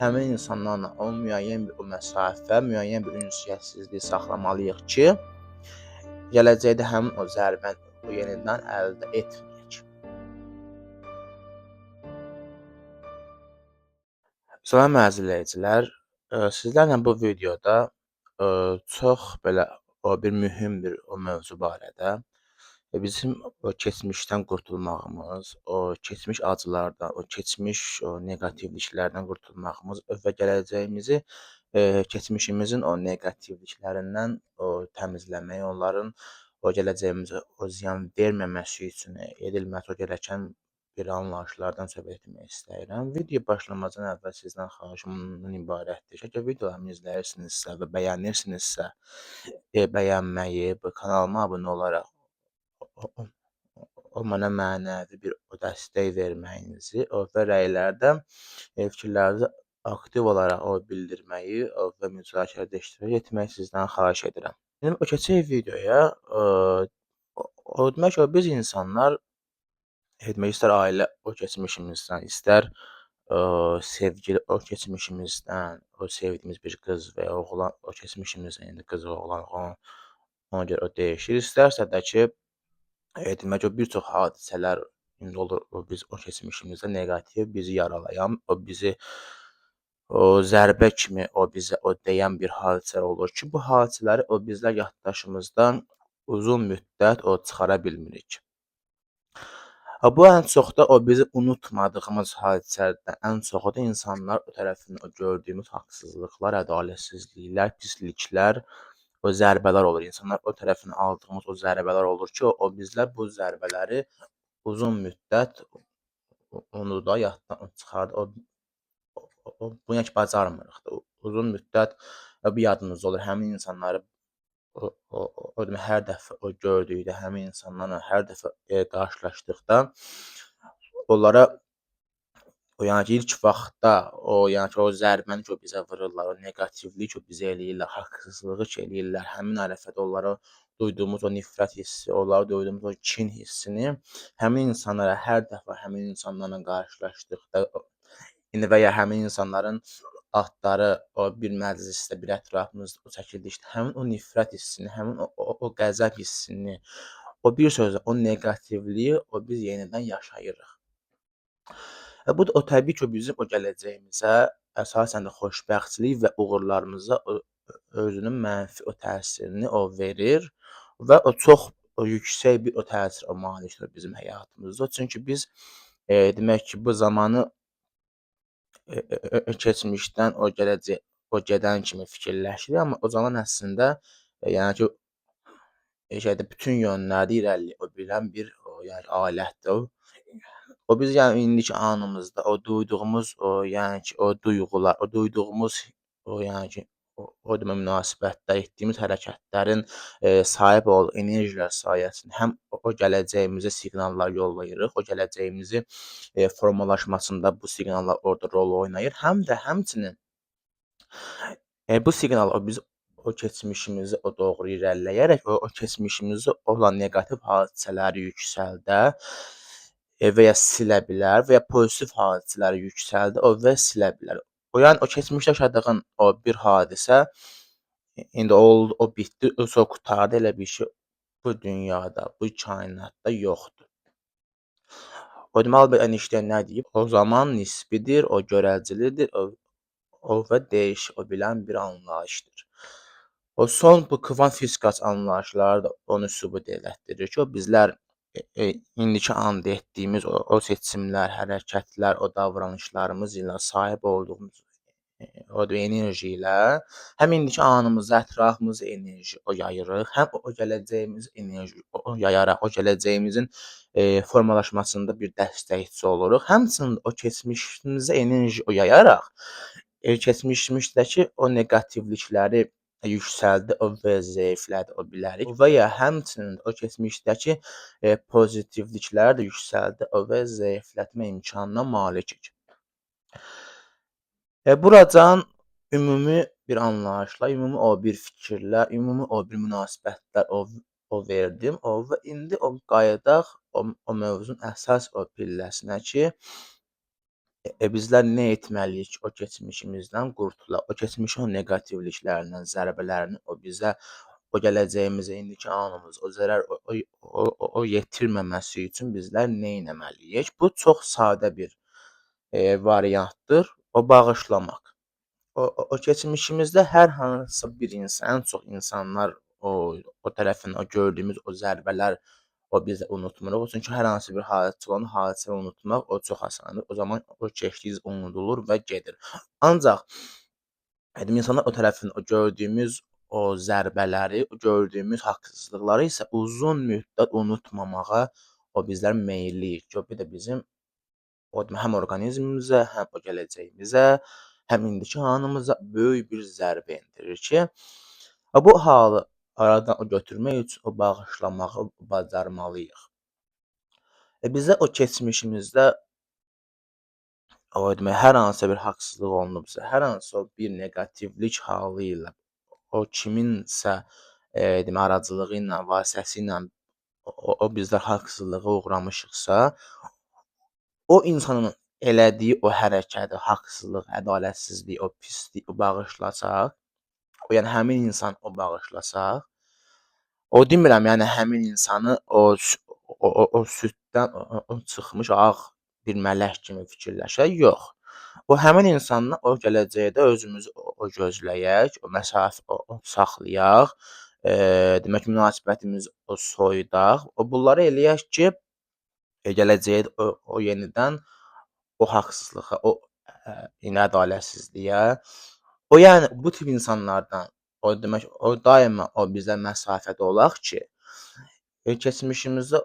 həmin insanlarla o müəyyən bir məsafə, müəyyən bir ünsiyyətsizlik saxlamalıyıq ki, gələcəkdə həmin o zərbəni o yenidən əldə etməyək. Salam əziz izləyicilər, sizlərlə bu videoda çox belə bir mühüm bir mövzu barədə bizim o keçmişdən qurtulmağımız, o keçmiş acılardan, o keçmiş o neqativliklərdən qurtulmağımız və gələcəyimizi keçmişimizin o neqativliklərindən təmizləmək, onların o gələcəyimizə o ziyan verməməsi üçün edilməsi gerəkən bir anlayışlardan söhbət etmək istəyirəm. Video başlamazdan əvvəl sizdən xahişim ondan ibarətdir ki, əgər videolarımı izləyirsinizsə və bəyənirsinizsə, bəyənməyi, kanalıma abunə olaraq o mənə mənəvi bir dəstək verməyinizi və rəylərdə fikirlərinizi aktiv olaraq bildirməyi və müzakirədə iştirak etməyi sizdən xahiş edirəm. O keçək videoya. Demək ki, biz insanlar etmək istər ailə o keçmişimizdən, istər sevgili o keçmişimizdən, o sevdiyimiz bir qız və ya oğlan o keçmişimizdən, indi qız və oğlan ona görə o dəyişir. İstərsə də ki, demək o bir çox hadisələr indi olur, biz o keçmişimizdə neqativ bizi yaralayan, o bizi o zərbə kimi o bizə o dəyən bir hadisə olur ki, bu hadisələri o bizlər yaddaşımızdan uzun müddət o çıxara bilmirik. Bu ən çox da o bizi unutmadığımız hadisələrdən ən çoxu da insanlar tərəfindən o gördüyümüz haqsızlıqlar, ədalətsizliklər, pisliklər, o zərbələr olur. İnsanlar o tərəfindən aldığımız o zərbələr olur ki, o bizlər bu zərbələri uzun müddət onu da yaddan çıxardı. Bunu heç bacarmırıq da. Uzun müddət bu yadımızda olur. Həmin insanları hər dəfə o gördükdə, həmin insanlarla hər dəfə qarşılaşdıqda onlara yəni ki, ilk vaxtda yəni ki, o zərbəni ki, o bizə vururlar, o neqativliyi ki, o bizə eləyirlər, haqsızlığı ki, eləyirlər, həmin ərəfədə onlara duyduğumuz o nifrət hissi, onlara duyduğumuz o kin hissini həmin insanlara hər dəfə həmin insanlarla qarşılaşdıqda və ya həmin insanların adları o bir məclisdə, bir ətrafımızda çəkildikdə həmin o nifrət hissini, həmin o qəzəb hissini, o bir sözlə o neqativliyi o biz yenidən yaşayırıq. Bu da o təbii ki, bizim o gələcəyimizə əsasən də xoşbəxtlik və uğurlarımıza özünün mənfi o təsirini o verir və o çox yüksək bir o təsir malikdir bizim həyatımızda. Çünki biz demək ki, bu zamanı keçmişdən o gələcək, o gedən kimi fikirləşirik, amma o zaman əslində yəni ki, bütün yönlərdə irəliləyə bilən bir yəni alətdir. O biz yəni indiki anımızda o duyduğumuz o yəni ki, o duyğular, o duyduğumuz o yəni ki, o demə münasibətdə etdiyimiz hərəkətlərin sahib olduğu enerjilər sayəsində həm o gələcəyimizə siqnallar yollayırıq, o gələcəyimizi formalaşmasında bu siqnallar orada rol oynayır. Həm də həmçinin bu siqnal biz o keçmişimizi o doğru irəliləyərək o keçmişimizdə olan neqativ hadisələri yüksəldə və ya silə bilər və ya pozitiv hadisələri yüksəldə və silə bilər. Yəni o keçmişdə yaşadığın o bir hadisə indi oldu, o bitdi, o qurtardı, elə bir şey bu dünyada, bu kainatda yoxdur. O deməli Einstein nə deyib? O zaman nisbidir, o görəcəlidir, o və dəyişə bilən bir anlayışdır. O son bu kvant fizikası anlayışları da onu sübut elətdirir ki, o bizlər indiki anda etdiyimiz o seçimlər, hərəkətlər, o davranışlarımız ilə sahib olduğumuz o enerji ilə həm indiki anımıza, ətrafımıza enerji o yayırıq, həm o gələcəyimiz enerji o yayaraq, o gələcəyimizin formalaşmasında bir dəstəkçi oluruq. Həmçinin o keçmişimizə enerji o yayaraq keçmişimizdəki o neqativlikləri yüksəldə və zəiflədə bilərik və ya həmçinin o keçmişdəki pozitivlikləri də yüksəldə və zəiflətmə imkanına malikik. Buradan ümumi bir anlayışla, ümumi o bir fikirlər, ümumi o bir münasibətlər o verdim və indi o qayıdaq o mövzunun əsas o pilləsinə ki, Bizlər nə etməliyik ki, o keçmişimizdən qurtulaq? O keçmişin o neqativliklərindən, zərbələrini, o bizə, o gələcəyimizə, indiki anımız, o zərər, o yetirməməsi üçün bizlər nə etməliyik? Bu çox sadə bir variantdır. O bağışlamaq. O keçmişimizdə hər hansısa bir insan, ən çox insanlar o tərəfindən o gördüyümüz o zərbələr o biz unutmuruq. Çünki hər hansı bir hadisə olan hadisəni unutmaq o çox asandır. O zaman o keçdiyimiz unudulur və gedir. Ancaq insanlar o tərəfindən o gördüyümüz o zərbələri, o gördüyümüz haqsızlıqları isə uzun müddət unutmamağa o bizlər meylliyik ki, o bir də bizim həm orqanizmimizə, həm o gələcəyimizə, həm indiki anımıza böyük bir zərbə endirir ki, bu halı aradan o götürmək üçün o bağışlamağı bacarmalıyıq. Bizə o keçmişimizdə hər hansısa bir haqsızlıq olunubsa, hər hansısa bir neqativlik halı ilə o kiminsə aracılığı ilə, vasitəsilə o bizlər haqsızlığa uğramışıqsa, o insanın elədiyi o hərəkəti, haqsızlıq, ədalətsizlik, o pislik o bağışlasaq, yəni həmin insan o bağışlasaq, o demirəm, yəni həmin insanı o süddən çıxmış ağ bir mələk kimi fikirləşək, yox. O həmin insanla o gələcəkdə özümüzü o gözləyək, o məsafə o saxlayaq, demək münasibətimizi o soyudaq, bunları eləyək ki, gələcəkdə o yenidən o haqsızlığa, o ədalətsizliyə, o yəni bu tip insanlardan o demək o daima o bizə məsafədə olaq ki, keçmişimizdə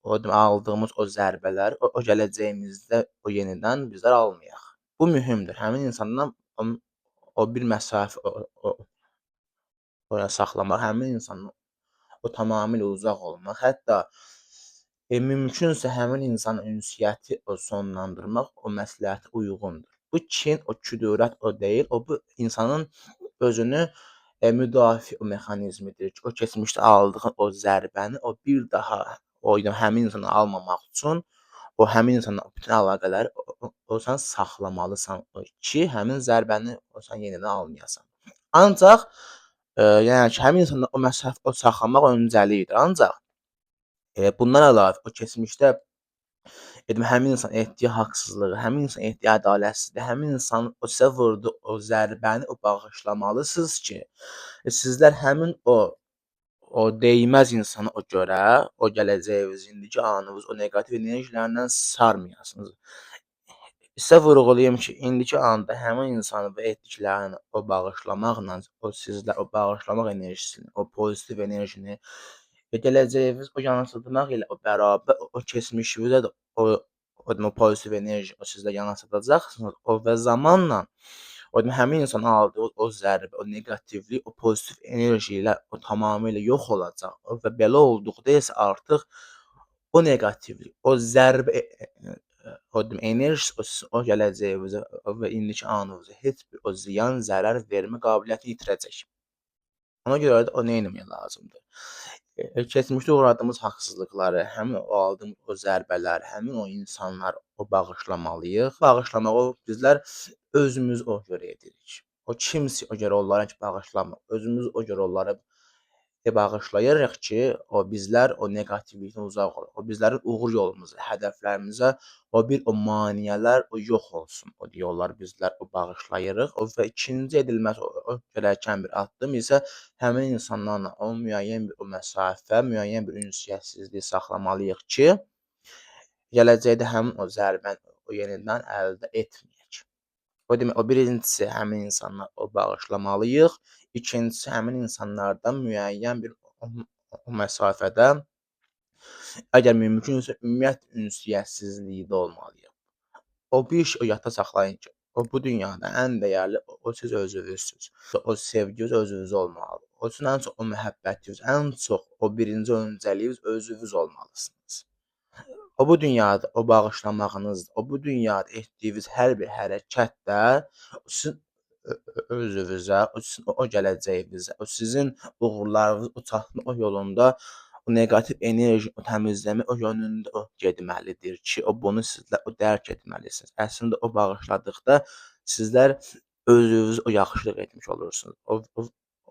aldığımız o zərbələr o gələcəyimizdə o yenidən bizlər almayaq. Bu mühümdür. Həmin insandan o bir məsafə ora saxlamaq, həmin insandan o tamamilə uzaq olmaq, hətta mümkünsə həmin insanla ünsiyyəti o sonlandırmaq o məsləhətə uyğundur. Bu kin, o küdurət o deyil, o bu insanın özünü müdafiə mexanizmidir ki, o keçmişdə aldığı o zərbəni o bir daha o həmin insana almamaq üçün o həmin insanla bütün əlaqələri o sən saxlamalısan ki, həmin zərbəni o sən yenidən almayasan. Ancaq yəni ki, həmin insanla o məsafə o saxlamaq öncəlikdir. Ancaq bundan əlavə o keçmişdə həmin insan etdiyi haqsızlığı, həmin insan etdiyi ədalətsizliyi, həmin insanın o sizə vurduğu o zərbəni o bağışlamalısınız ki, sizlər həmin o dəyməz insanı o görə, o gələcəyiniz, indiki anınız, o neqativ enerjilərdən sarmayasınız. Sizə vurğulayım ki, indiki anda həmin insanı və etdiklərini o bağışlamaqla, o sizlər o bağışlamaq enerjisini, o pozitiv enerjini və gələcəyiniz o yansıtmaq ilə o bərabər o keçmişinizə də o pozitiv enerji o sizlər yansıdacaqsınız. O və zamanla o həmin insanın aldığı o zərbə, o neqativlik, o pozitiv enerji ilə o tamamilə yox olacaq. Və belə olduqda isə artıq o neqativlik, o zərbə o enerjisi o gələcəyinizə və indiki anınıza heç bir o ziyan, zərər vermə qabiliyyətini itirəcək. Ona görə də o nə etmək lazımdır? Keçmişdə uğradığımız haqsızlıqları, həmin o aldığımız o zərbələr, həmin o insanlar o bağışlamalıyıq. Bağışlamağı bizlər özümüz o görə edirik. O kimsə o görə onlara ki, bağışlamır. Özümüz o görə onlara bağışlayırıq ki, o bizlər o neqativlikdən uzaq olaq. O bizlərin uğur yolumuza, hədəflərimizə o bir o maneələr o yox olsun. O yolları bizlər o bağışlayırıq. Və ikinci edilməsi o gerəkən bir addım isə həmin insanlarla o müəyyən bir o məsafə, müəyyən bir ünsiyyətsizlik saxlamalıyıq ki, gələcəkdə həmin o zərbəni o yenidən əldə etməyək. O demək, o birincisi həmin insanları o bağışlamalıyıq. İkincisi həmin insanlardan müəyyən bir o məsafədə əgər mümkünsə ümumiyyətlə ünsiyyətsizlikdə olmalıyıq. O bir şey o yadda saxlayın ki, o bu dünyada ən dəyərli o siz özünüzsünüz. O sevginiz özünüzdə olmalıdır. O üçün ən çox o məhəbbətiniz, ən çox o birinci öncəliyiniz özünüz olmalısınız. O bu dünyada o bağışlamağınız, o bu dünyada etdiyiniz hər bir hərəkət də sizin özünüzə, o sizin o gələcəyinizə, o sizin uğurlarınız o çatma o yolunda o neqativ enerji, o təmizləmə o yönündə o getməlidir ki, o bunu sizlər o dərk etməlisiniz. Əslində o bağışladıqda sizlər özünüzə o yaxşılıq etmiş olursunuz.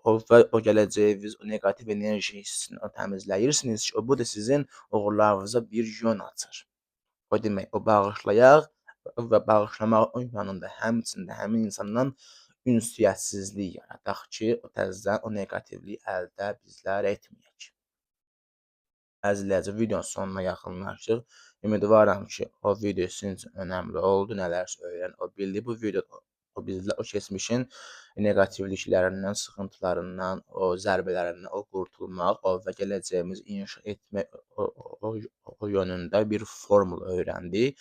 O gələcəyiniz, o neqativ enerji hissini o təmizləyirsiniz ki, bu da sizin uğurlarınıza bir yön açır. O demək, o bağışlayaq və bağışlamaq yanında həmçində həmin insandan ünsiyyətsizlik yaradaq ki, o təzədən o neqativliyi əldə bizlər etməyək. Əzizləyici, videonun sonuna yaxınlaşdıq. Ümidvaram ki, o video sizin üçün önəmli oldu, nələrsə öyrən bildi. Bu video o bizlə o keçmişin neqativliklərindən, sıxıntılarından, o zərbələrindən o qurtulmaq, o və gələcəyimizi inşa etmək o yönündə bir formul öyrəndik.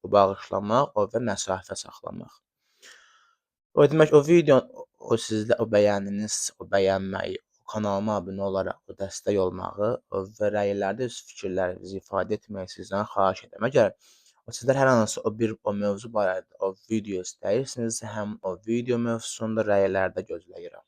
O bağışlamaq, o və məsafə saxlamaq. O demək, o videonu o sizdə o bəyəndiyiniz, o bəyənməyi, kanalıma abunə olaraq o dəstək olmağı və rəylərdə öz fikirlərinizi ifadə etməyi sizdən xahiş edirəm. Əgər sizlər hər hansı o mövzu barədə o video istəyirsinizsə, həm o video mövzusunda rəylərdə gözləyirəm.